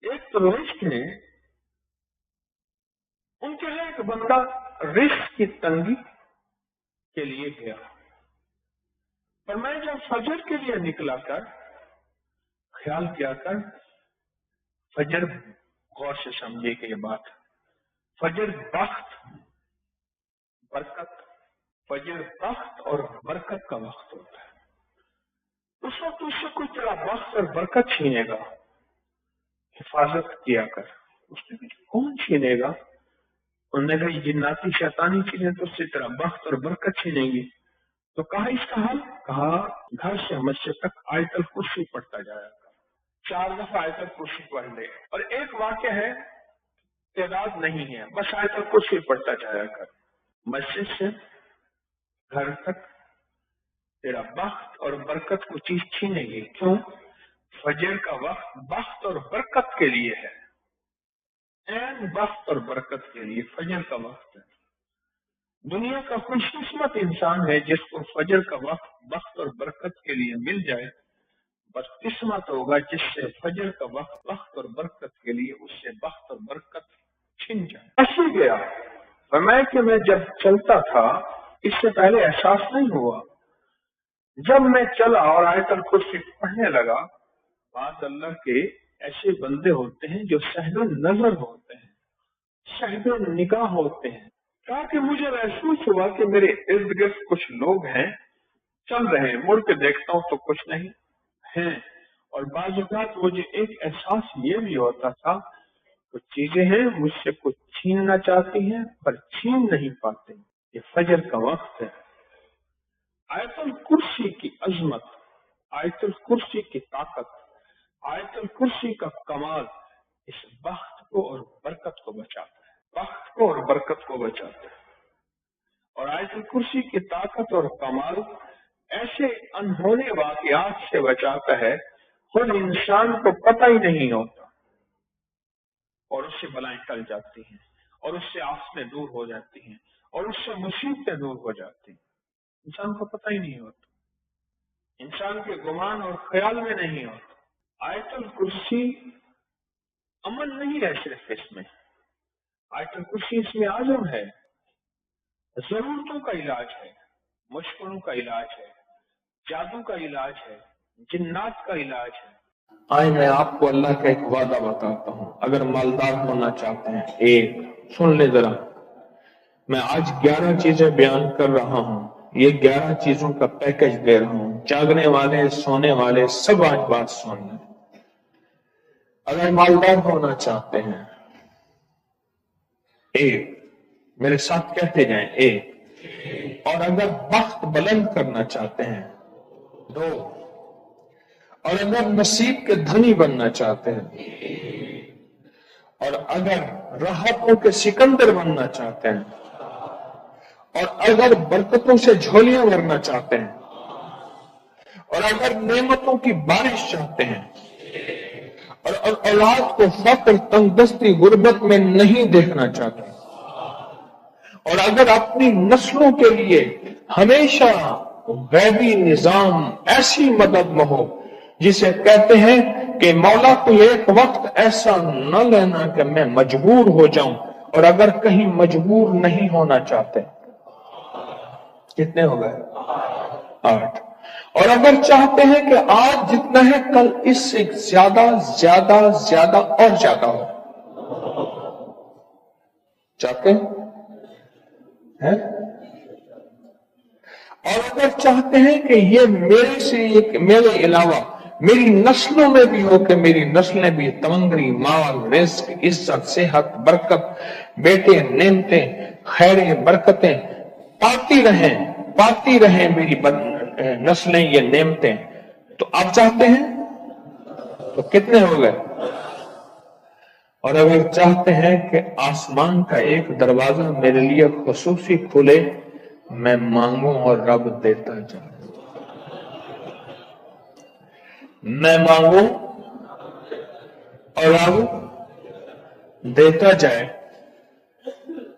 ایک تو رزق ہے، ان کے ہے ایک بندہ رزق کی تنگی کے لیے گیا، اور میں جب فجر کے لیے نکلا کر خیال کیا کر، فجر غور سے سمجھے کہ یہ بات فجر بخت برکت، فجر بخت اور برکت کا وقت ہوتا ہے۔ اس وقت اس سے کوئی تیرا بخت اور برکت چھینے گا، حفاظت کیا کر۔ اس نے کہا کون چھینے گا؟ انہوں نے کہا یہ جناتی شیطانی چیزیں تو اس سے تیرا بخت اور برکت چھینیں گی۔ تو کہا اس کا حل، کہا گھر سے مسجد تک آیت الکرسی پڑھتا جایا کر، 4 دفعہ آیت الکرسی پڑھ لے، اور ایک واقعہ ہے تعداد نہیں ہے، بس آیت الکرسی پڑھتا جایا کر، مسجد سے گھر تک تیرا بخت اور برکت کو چیز چھینے گی۔ کیوں؟ فجر کا وقت بخت اور برکت کے لیے ہے، این بخت اور برکت کے لیے فجر کا وقت ہے۔ دنیا کا خوش قسمت انسان ہے جس کو فجر کا وقت بخت اور برکت کے لیے مل جائے، بدقسمت ہوگا جس سے فجر کا وقت بخت اور برکت کے لیے اس سے بخت اور برکت چھن جائے۔ ایسے گیا فرمایا کہ میں جب چلتا تھا اس سے پہلے احساس نہیں ہوا، جب میں چلا اور آیت الکرسی پڑھنے لگا، بعض اللہ کے ایسے بندے ہوتے ہیں جو صاحب نظر ہوتے ہیں، صاحب نگاہ ہوتے ہیں، کہا کہ مجھے محسوس ہوا کہ میرے ارد گرد کچھ لوگ ہیں، چل رہے ہیں، مڑ کے دیکھتا ہوں تو کچھ نہیں ہیں، اور بعض اوقات مجھے ایک احساس یہ بھی ہوتا تھا کچھ چیزیں ہیں مجھ سے کچھ چھیننا چاہتی ہیں پر چھین نہیں پاتے۔ یہ فجر کا وقت ہے۔ آیت الکرسی کی عظمت، آیت الکرسی کی طاقت، آیت الکرسی کا کمال اس بخت کو اور برکت کو بچاتا ہے، بخت کو اور برکت کو بچاتا ہے۔ اور آیت الکرسی کی طاقت اور کمال ایسے انہونے واقعات سے بچاتا ہے خود انسان کو پتہ ہی نہیں ہوتا، اور اس سے بلائیں ٹل جاتی ہیں، اور اس سے آفتیں دور ہو جاتی ہیں، اور اس سے مصیبتیں دور ہو جاتی ہیں، انسان کو پتہ ہی نہیں ہوتا، انسان کے گمان اور خیال میں نہیں ہوتا۔ آیت الکرسی عمل نہیں ہے صرف اس میں، آیت الکرسی اس میں اعظم ہے، ضرورتوں کا علاج ہے، مشکلوں کا علاج ہے، جادو کا علاج ہے، جنات کا علاج ہے۔ آئے میں آپ کو اللہ کا ایک وعدہ بتاتا ہوں، اگر مالدار ہونا چاہتے ہیں، ایک سن لے ذرا، میں آج 11 چیزیں بیان کر رہا ہوں، یہ 11 چیزوں کا پیکج دے رہا ہوں، جاگنے والے سونے والے سب آج بات سن لیں۔ اگر مالدار ہونا چاہتے ہیں، ایک، میرے ساتھ کہتے جائیں، ایک، اور اگر بخت بلند کرنا چاہتے ہیں، 2، اور اگر نصیب کے دھنی بننا چاہتے ہیں، اور اگر راحتوں کے سکندر بننا چاہتے ہیں، اور اگر برکتوں سے جھولیاں بھرنا چاہتے ہیں، اور اگر نعمتوں کی بارش چاہتے ہیں، اور اولاد کو فقر، تنگ دستی، غربت میں نہیں دیکھنا چاہتے، اور اگر اپنی نسلوں کے لیے ہمیشہ غیبی نظام ایسی مدد میں ہو جسے کہتے ہیں کہ مولا کو ایک وقت ایسا نہ لینا کہ میں مجبور ہو جاؤں، اور اگر کہیں مجبور نہیں ہونا چاہتے، کتنے ہو گئے؟ 8، اور اگر چاہتے ہیں کہ آج جتنا ہے کل اس سے زیادہ زیادہ زیادہ اور زیادہ ہو، چاہتے ہیں؟ اور اگر چاہتے ہیں کہ یہ میرے سے، میرے علاوہ میری نسلوں میں بھی ہو، کہ میری نسلیں بھی تمنگری، مال، رزق، عزت، صحت، برکت، بیٹے، نعمتیں، خیریں، برکتیں پاتی رہیں میری نسلیں یہ نعمتیں، تو آپ چاہتے ہیں؟ تو کتنے ہو گئے؟ اور اگر چاہتے ہیں کہ آسمان کا ایک دروازہ میرے لیے خصوصی کھلے، میں مانگوں اور رب دیتا جائے، میں مانگوں اور رب دیتا جائے،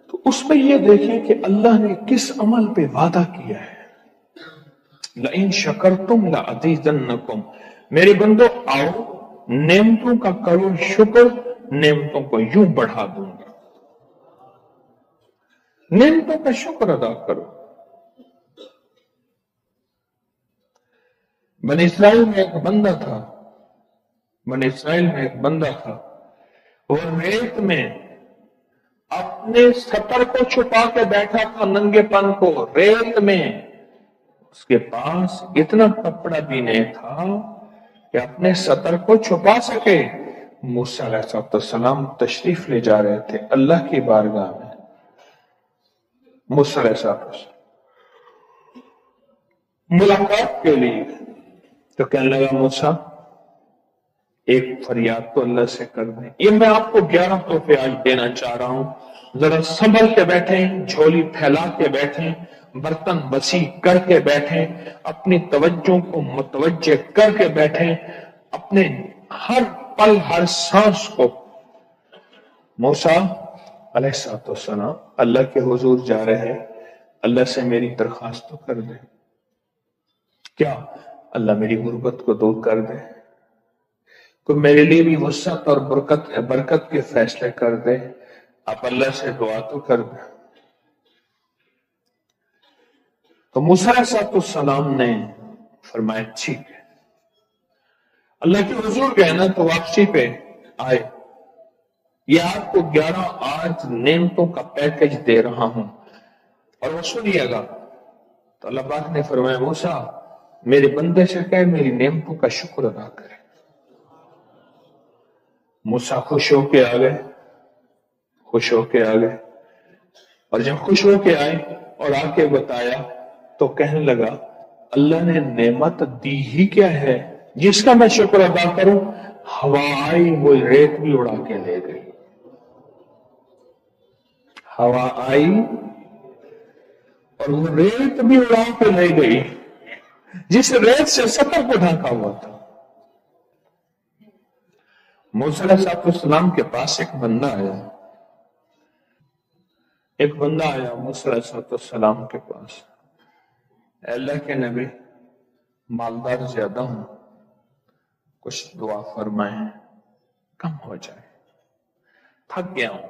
تو اس میں یہ دیکھیں کہ اللہ نے کس عمل پہ وعدہ کیا ہے۔ لَإِن شَكَرْتُمْ لَأَزِيدَنَّكُمْ، میرے بندو آؤ नेमतों का करो शुक्र, नेमतों को यूं बढ़ा दूंगा। नेमतों का शुक्र अदा करो। बनी इस्राइल में एक बंदा था, बनी इस्राइल में एक बंदा था, वो रेत में अपने सतर को छुपा के बैठा था, नंगेपन को रेत में। उसके पास इतना कपड़ा भी नहीं था कि अपने सतर को छुपा सके। मूसा अलैहिस्सलाम तशरीफ ले जा रहे थे अल्लाह की बारगाह में। मूसा अलैहिस्सलाम मुलाकात के लिए, तो कहने लगा मूसा एक फरियाद तो अल्लाह से कर दें। ये मैं आपको 11 तोहफे आज देना चाह रहा हूं, जरा संभल के बैठे, झोली फैला के बैठे, बर्तन बसी करके बैठे, अपनी तवज्जो को मुतवज्जे करके बैठे, अपने हर पल हर सांस को। मूसा अलैहिस्सलाम अल्लाह के हुजूर जा रहे हैं, अल्लाह से मेरी दरखास्त तो कर दे। क्या? अल्लाह मेरी गुर्बत को दूर कर दे, तो मेरे लिए भी वसअत और बरकत के फैसले कर दे। आप अल्लाह से दुआ तो कर दे। तो मूसा अलैहिस्सलाम ने फरमाया ठीक है। अल्लाह के हुजूर गए ना, तो वापसी पे आए, ये आपको 11 आज नेमतों का पैकेज दे रहा हूं और वो सुनिएगा। तो अल्लाह पाक ने फरमाया मूसा मेरे बंदे से कहे मेरी नेमतों का शुक्र अदा करे। मूसा खुश होके आ गए, खुश होके आ गए, और जब खुश होके आए और आके बताया तो कहने लगा अल्लाह ने नेमत दी ही क्या है जिसका मैं शुक्र अदा करूं। हवा आई, वो रेत भी उड़ा के ले गई। हवा आई और वो रेत भी उड़ा के ले गई, जिस रेत से सतर को ढका हुआ था। मूसा अलैहिस्सलाम के पास एक बंदा आया, एक बंदा आया मूसा अलैहिस्सलाम के पास, अल्लाह के नबी मालदार ज्यादा हूं, कुछ दुआ फरमाए कम हो जाए, थक गया हूं,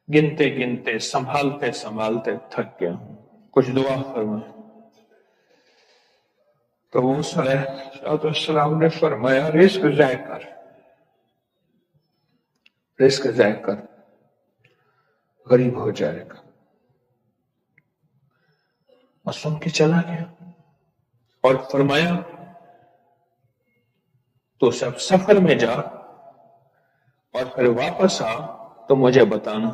गिनते गिनते संभालते संभालते थक गया हूं, कुछ दुआ फरमाए। तो मूसा अलैहिस्सलाम ने फरमाया रिस्क ज़ाय कर, रिस्क ज़ाय कर, गरीब हो जाएगा। और सुन के चला गया और फरमाया तो सब सफर में जा और फिर वापस आ तो मुझे बताना,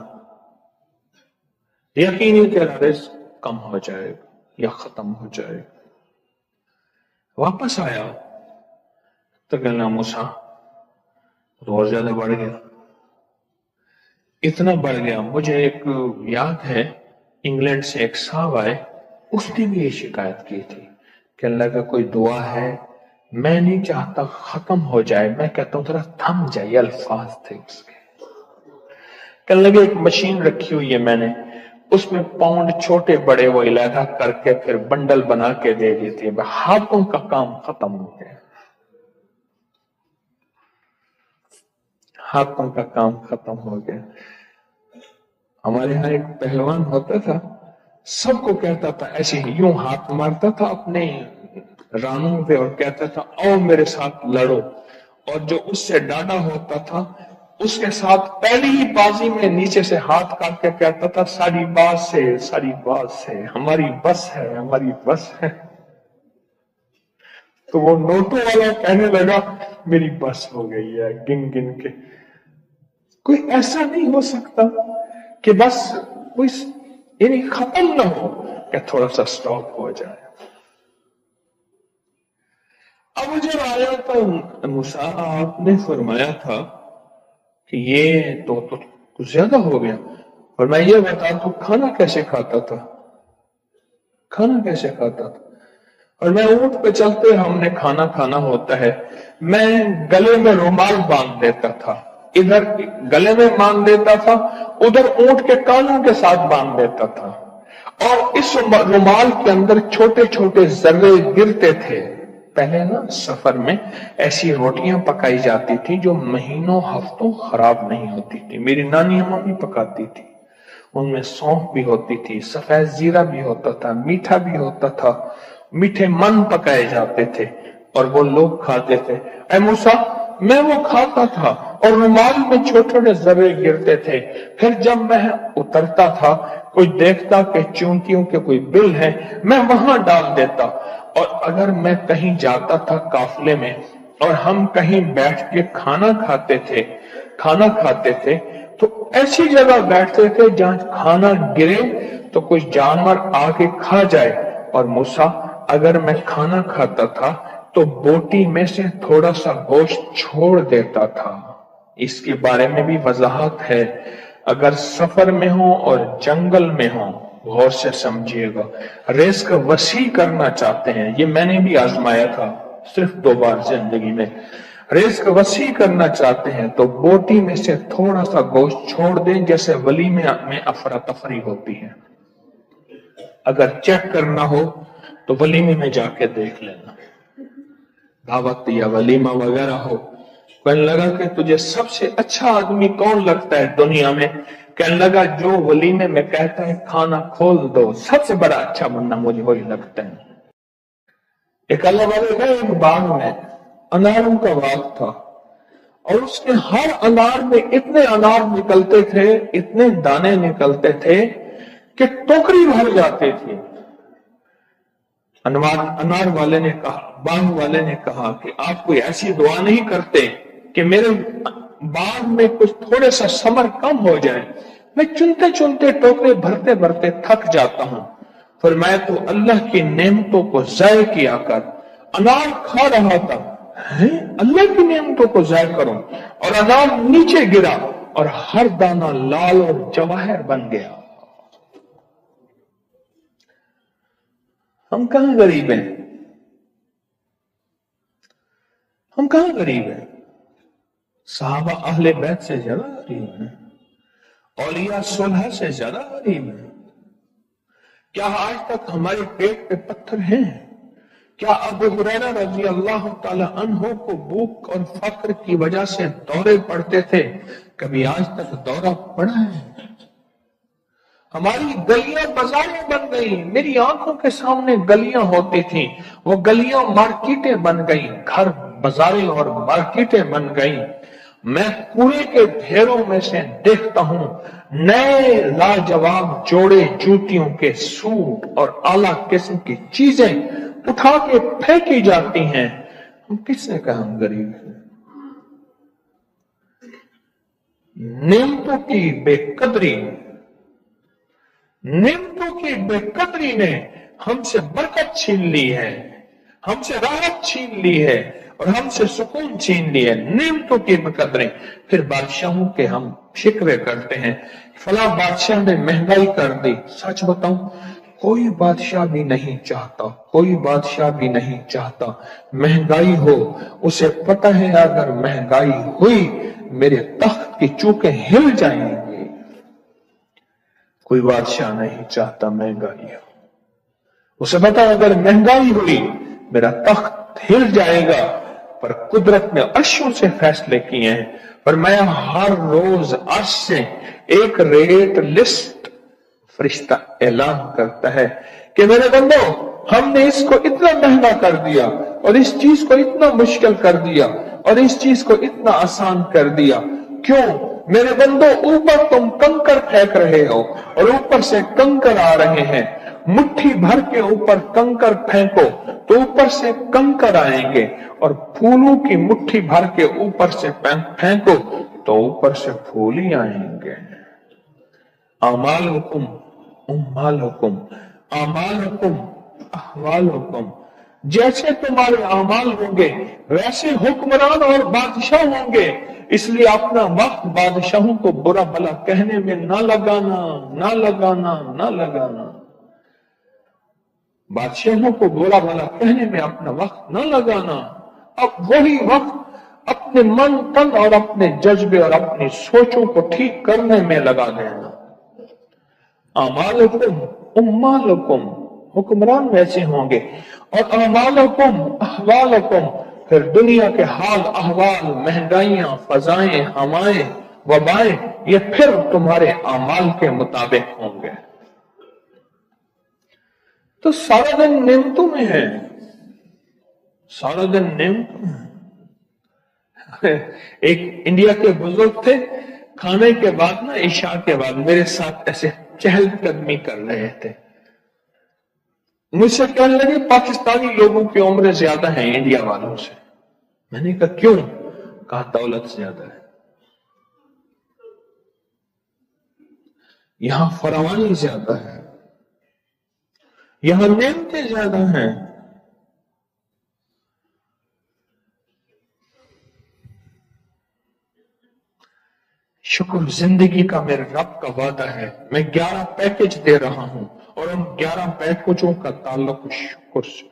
यकीनी तेरा रिस्क कम हो जाएगा या खत्म हो जाएगा। वापस आया तो कहना मूसा और ज्यादा बढ़ गया, इतना बढ़ गया। मुझे एक याद है इंग्लैंड से एक साहब आए, उसने भी ये शिकायत की थी, कहने लगा कोई दुआ है, मैं नहीं चाहता खत्म हो जाए, मैं कहता हूं जरा थम जाइए, अल्फाज थे उसके। कहने लगे एक मशीन रखी हुई है मैंने, उसमें पाउंड छोटे बड़े वो इलाका करके फिर बंडल बना के दे देती है, हाथों का काम खत्म हो गया, हाथों का काम खत्म हो गया। हमारे यहाँ एक पहलवान होता था, सबको कहता था ऐसे ही यूं हाथ मारता था अपने रानों पे और कहता था आओ मेरे साथ लड़ो, और जो उससे डाटा होता था उसके साथ पहली ही बाजी में नीचे से हाथ काट के कहता था सारी बात से, सारी बात से, हमारी बस है, हमारी बस है। तो वो नोटों वाला कहने लगा मेरी बस हो गई है, गिन गिन के। कोई ऐसा नहीं हो सकता कि बस कोई यानी खत्म ना हो, कि थोड़ा सा स्टॉप हो जाए। अब जब आया तो मूसा आपने फरमाया था कि ये तो कुछ ज्यादा हो गया, और मैं ये बता तू खाना कैसे खाता था, खाना कैसे खाता था? और मैं ऊंट पे चलते हमने खाना खाना होता है, मैं गले में रुमाल बांध देता था, इधर गले में बांध देता था, उधर ऊंट के कानों के साथ बांध देता था, और इस रुमाल के अंदर छोटे छोटे जर्रे गिरते थे, पहले ना सफर में ऐसी रोटियां पकाई जाती थी जो महीनों हफ्तों खराब नहीं होती थी। मेरी नानी अम्मा भी पकाती थी। उनमें सौंफ भी होती थी, सफेद जीरा भी होता था, मीठा भी होता था, मीठे मन पकाए जाते थे और वो लोग खाते थे। ऐ मूसा, मैं वो खाता था और रुमाल में छोटे छोटे जर्रे गिरते थे। फिर जब मैं उतरता था, कोई देखता कि चूंटियों के कोई बिल है, मैं वहां डाल देता। और अगर मैं कहीं जाता था काफिले में और हम कहीं बैठ के खाना खाते थे तो ऐसी जगह बैठते थे जहां खाना गिरे तो कुछ जानवर आके खा जाए। और मूसा, अगर मैं खाना खाता था तो बोटी में से थोड़ा सा गोश्त छोड़ देता था। इसके बारे में भी वजाहत है। अगर सफर में हो और जंगल में हो, गौर से समझिएगा, रिस्क वसी करना चाहते हैं, ये मैंने भी आजमाया था सिर्फ 2 बार जिंदगी में। रिस्क वसी करना चाहते हैं तो बोटी में से थोड़ा सा गोश्त छोड़ दें, जैसे वलीमे में अफरा तफरी होती है। अगर चेक करना हो तो वलीमे में जाके देख लेना, दावत या वलीमा वगैरह हो। कहने लगा कि तुझे सबसे अच्छा आदमी कौन लगता है दुनिया में? कहने लगा जो वलीमे में कहता है खाना खोल दो, सबसे बड़ा अच्छा बंदा मुझे वही लगता है। एक अल्लाह वाले गए एक बाग में, अनारों का बाग था और उसके हर अनार में इतने अनार निकलते थे, इतने दाने निकलते थे कि टोकरी भर जाती थी। अनार वाले ने कहा, बाग वाले ने कहा कि आप कोई ऐसी दुआ नहीं करते कि मेरे बाग में कुछ थोड़े सा समर कम हो जाए? मैं चुनते चुनते टोकरे भरते भरते थक जाता हूं। फिर मैं तो अल्लाह की नेमतों को जाय किया कर अनार खा रहा था। अल्लाह की नेमतों को जाय करूं, और अनार नीचे गिरा और हर दाना लाल और जवाहर बन गया। हम कहां गरीब हैं? हम कहां गरीब हैं? सहाबा अहले बैत से ज्यादा गरीब हैं, औलिया सुलह से ज्यादा गरीब हैं। क्या आज तक हमारे पेट पे पत्थर हैं? क्या अबू हुरैरा रजी अल्लाह ताला अन्हो को भूख और फक्र की वजह से दौरे पड़ते थे? कभी आज तक दौरा पड़ा है? हमारी गलियां बाजारें बन गई, मेरी आंखों के सामने गलियां होती थी, वो गलियां मार्केटें बन गई, घर बाजारें और मार्केटें बन गई। मैं कूड़े के ढेरों में से देखता हूं नए लाजवाब जोड़े जूतियों के सूट और आला किस्म की चीजें उठा के फेंकी जाती हैं। हम किसने कहा हम गरीब हैं? नेमतों की बेकदरी ने हमसे बरकत छीन ली है, हमसे राहत छीन ली है और हमसे सुकून छीन ली है। नेमतों की बेकदरी। फिर बादशाहों के हम शिकवे करते हैं, फला बादशाह ने महंगाई कर दी। सच बताऊं, कोई बादशाह भी नहीं चाहता महंगाई हो। उसे पता है अगर महंगाई हुई मेरे तख्त की चूकें हिल जाएंगी। कोई बादशाह नहीं चाहता महंगाई हो। उसे पता है अगर महंगाई हुई मेरा तख्त हिल जाएगा। पर कुदरत ने अर्शों से फैसले किए हैं, पर मैं हर रोज अर्श से एक रेट लिस्ट फरिश्ता ऐलान करता है कि मेरे बंदो, हमने इसको इतना महंगा कर दिया और इस चीज को इतना मुश्किल कर दिया और इस चीज को इतना आसान कर दिया। क्यों मेरे बंदो? ऊपर तुम कंकर फेंक रहे हो और ऊपर से कंकर आ रहे हैं। मुट्ठी भर के ऊपर कंकर फेंको तो ऊपर से कंकर आएंगे, और फूलों की मुट्ठी भर के ऊपर से फेंको तो ऊपर से फूल ही आएंगे। अमालुकुम उम्मालुकुम अमालुकुम अहवालुकुम। जैसे तुम्हारे अमाल होंगे वैसे हुक्मरान और बादशाह होंगे। इसलिए अपना वक्त बादशाहों को बुरा भला कहने में ना लगाना। बादशाहों को बुरा भला कहने में अपना वक्त न लगाना। अब वही वक्त अपने मन तन और अपने जज्बे और अपनी सोचों को ठीक करने में लगा देना। अमालुकुम उम्मालुकुम حکمران ویسے ہوں گے. اور اعمالکم احوالکم، پھر دنیا کے حال احوال، مہنگائیاں، فضائیں، ہوائیں، وبائیں، یہ پھر تمہارے اعمال کے مطابق ہوں گے. تو سارا دن نعمتوں میں ہے، سارا دن نعمتوں میں. ایک انڈیا کے بزرگ تھے، کھانے کے بعد نا، عشاء کے بعد میرے ساتھ ایسے چہل قدمی کر رہے تھے. مجھ سے کہنے لگے پاکستانی لوگوں کی عمریں زیادہ ہیں انڈیا والوں سے. میں نے کہا کیوں؟ کہا دولت زیادہ ہے، یہاں فراوانی زیادہ ہے، یہاں نعمتیں زیادہ ہیں. شکر زندگی کا میرے رب کا وعدہ ہے. میں 11 پیکج دے رہا ہوں، اور ان 11 پیکجوں کا تعلق شکر سے،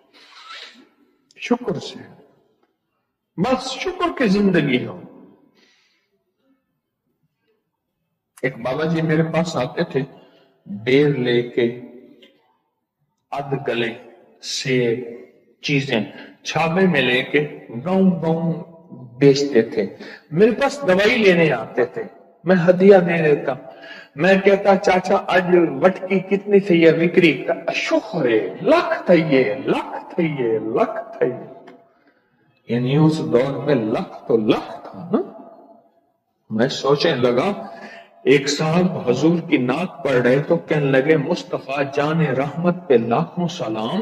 شکر سے. بس شکر کی زندگی ہو. ایک بابا جی میرے پاس آتے تھے، بیر لے کے ادھ گلے سیب چیزیں چھاپے میں لے کے گاؤں گاؤں بیچتے تھے. میرے پاس دوائی لینے آتے تھے، میں ہدیہ دے دیتا. میں کہتا چاچا آج وٹکی کتنی تھی یہ وکری کا؟ شکر ہے، لاکھ تھے، لاکھ تھے، لاکھ تھے. یعنی اس دور میں لاکھ تو لاکھ تھا نا. میں سوچنے لگا، ایک صاحب حضور کی نعت پڑھ رہے تو کہنے لگے مصطفیٰ جان رحمت پہ لاکھوں سلام.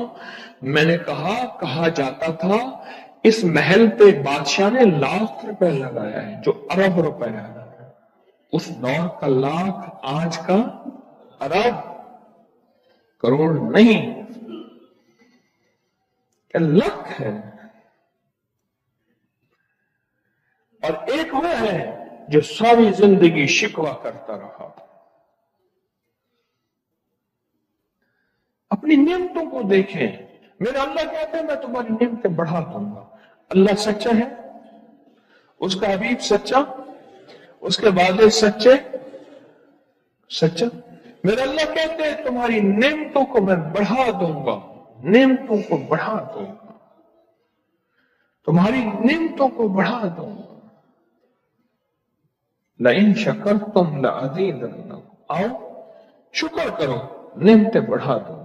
میں نے کہا جاتا تھا اس محل پہ بادشاہ نے ₹1,00,000 لگایا ہے، جو ارب روپے ہے. اس دور کا لاکھ آج کا ارب، کروڑ نہیں، کہ لاکھ ہے. اور ایک وہ ہے جو ساری زندگی شکوہ کرتا رہا. اپنی نعمتوں کو دیکھیں. میرا اللہ کہتا ہے میں تمہاری نعمتیں بڑھا دوں گا. اللہ سچا ہے، اس کا حبیب سچا، اس کے وعدے سچے، سچا. میرا اللہ کہتے ہیں تمہاری نعمتوں کو میں بڑھا دوں گا، نعمتوں کو بڑھا دوں گا، تمہاری نعمتوں کو بڑھا دوں گا. لئن شکرتم لأزیدنکم، آؤ شکر کرو، نعمتیں بڑھا دوں گا.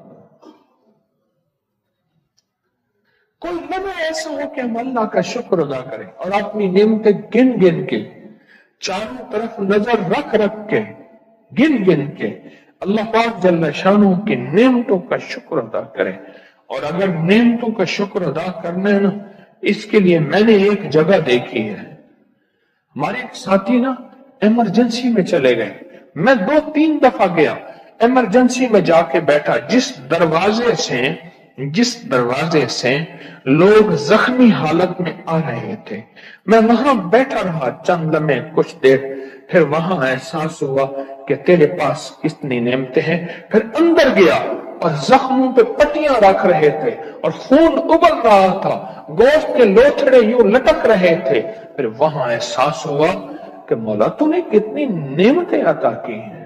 کوئی لمحہ ایسا ہو کہ ہم اللہ کا شکر ادا کریں اور اپنی نعمتیں گن گن کے، چاروں طرف نظر رکھ رکھ کے، گن گن کے اللہ پاک جل شانہ کی نعمتوں کا شکر ادا کریں. اور اگر نعمتوں کا شکر ادا کرنا ہے نا، اس کے لیے میں نے ایک جگہ دیکھی ہے. ہمارے ایک ساتھی نا ایمرجنسی میں چلے گئے. میں 2-3 دفعہ گیا، ایمرجنسی میں جا کے بیٹھا. جس دروازے سے لوگ زخمی حالت میں آ رہے تھے، میں وہاں بیٹھا رہا چند لمحے، کچھ دیر. پھر وہاں احساس ہوا کہ تیرے پاس کتنی نعمتیں ہیں. پھر اندر گیا اور زخموں پہ پٹیاں رکھ رہے تھے اور خون ابل رہا تھا، گوشت کے لوتھڑے یوں لٹک رہے تھے. پھر وہاں احساس ہوا کہ مولا تو نے کتنی نعمتیں عطا کی ہیں.